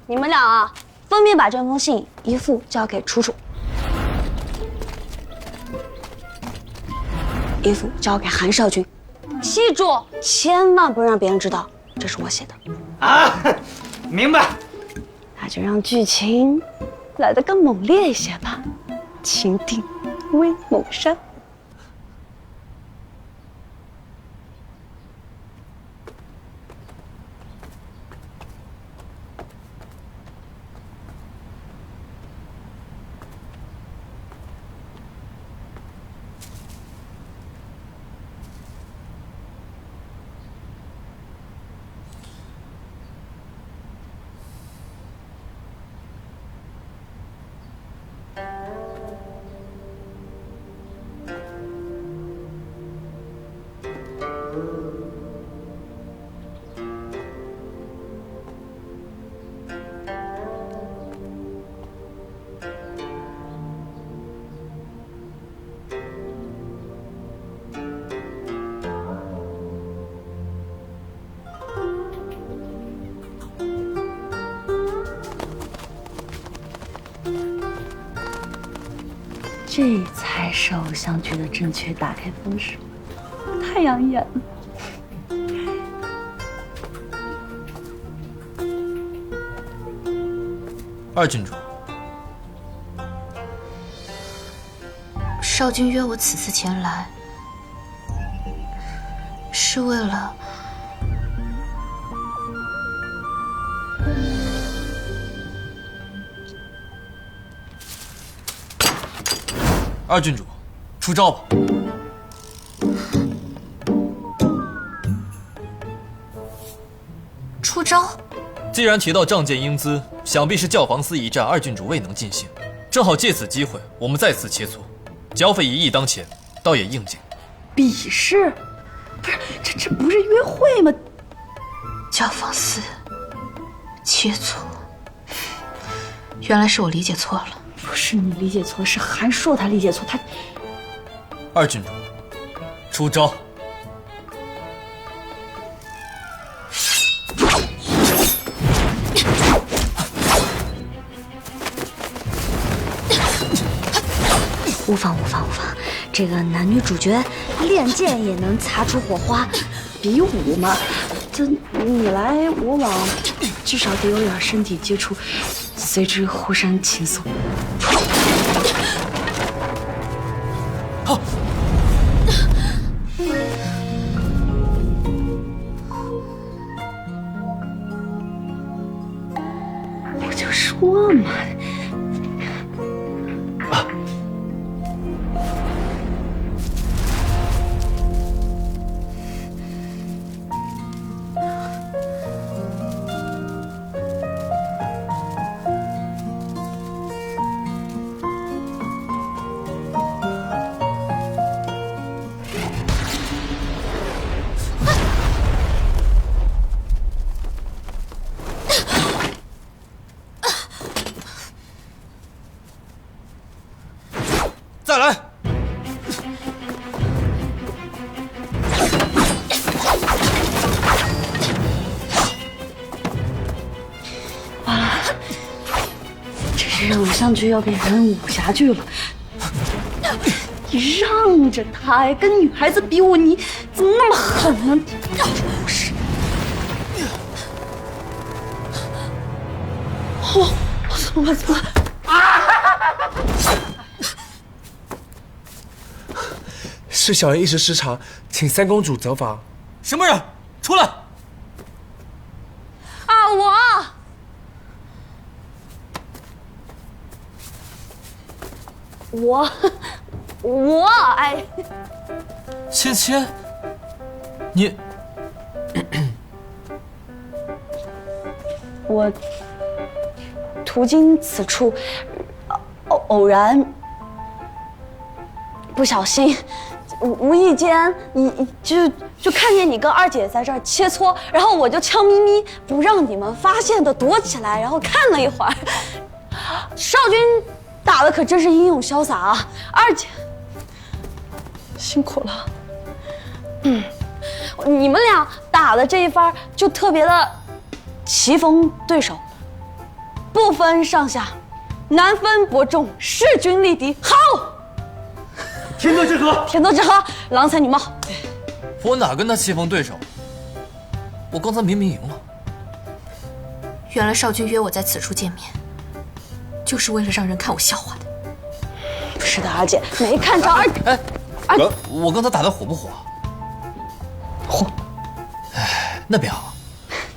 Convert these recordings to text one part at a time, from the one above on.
你们俩啊，分别把这封信一副交给楚楚，一副交给韩少君。记住，千万不让别人知道这是我写的。啊，明白。那就让剧情来得更猛烈一些吧。情定威猛山。这才是偶像剧的正确打开方式，太养眼了。二郡主，少君约我此次前来，是为了二郡主，出招吧。出招。既然提到仗剑英姿，想必是教坊司一战二郡主未能尽兴，正好借此机会，我们再次切磋，交费1亿当前，倒也应景。比试？不是，这不是约会吗？教坊司切磋，原来是我理解错了。不是你理解错，是韩硕他理解错，他。二郡主，出招！无妨，这个男女主角练剑也能擦出火花，比武嘛，就你来我往，至少得有点身体接触，随之互生情愫。好。我就说嘛。再来！完了，这是偶像剧要变成武侠剧了。你让着他呀，跟女孩子比武，你怎么那么狠呢？不是。哦，怎么了？是小人一时失察，请三公主责罚。什么人？出来！啊，我，哎，芊芊，你，我途经此处，偶然不小心。无意间，你就看见你跟二姐在这儿切磋，然后我就悄咪咪不让你们发现的躲起来，然后看了一会儿。少君打的可真是英勇潇洒啊！二姐辛苦了。你们俩打的这一番就特别的棋逢对手，不分上下，难分伯仲，势均力敌。好，天作之合，天作之合，郎才女貌。我哪跟他棋逢对手？我刚才明明赢了。原来少君约我在此处见面，就是为了让人看我笑话的。不是的，二姐，没看着二。哎，我刚才打的火不火？火。哎，那便好。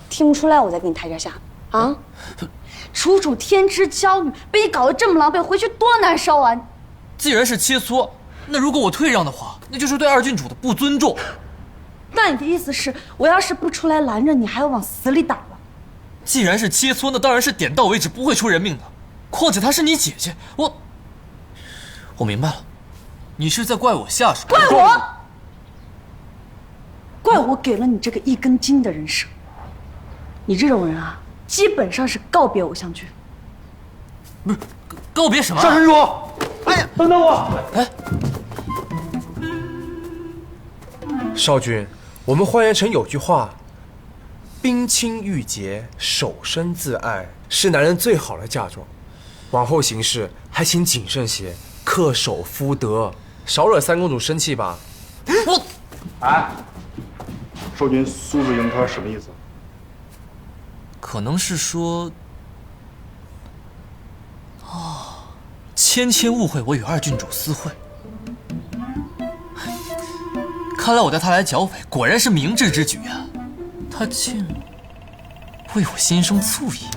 听不出来我在给你台阶下啊？楚楚天之骄女，被你搞得这么狼狈，回去多难受啊！既然是切磋，那如果我退让的话，那就是对二郡主的不尊重。那你的意思是，我要是不出来拦着你，还要往死里打了？既然是切磋，那当然是点到为止，不会出人命的。况且她是你姐姐，我明白了，你是在怪我下手。怪我？怪我给了你这个一根筋的人设。你这种人啊，基本上是告别偶像剧。不是告别什么？少神主，哎呀，等等我！哎，少君，我们还原成有句话：冰清玉洁，守身自爱，是男人最好的嫁妆。往后行事还请谨慎些，恪守夫德，少惹三公主生气吧。哎，少君素质迎客什么意思？可能是说，芊芊误会我与二郡主私会。看来我带她来剿匪，果然是明智之举啊！她竟为我心生醋意。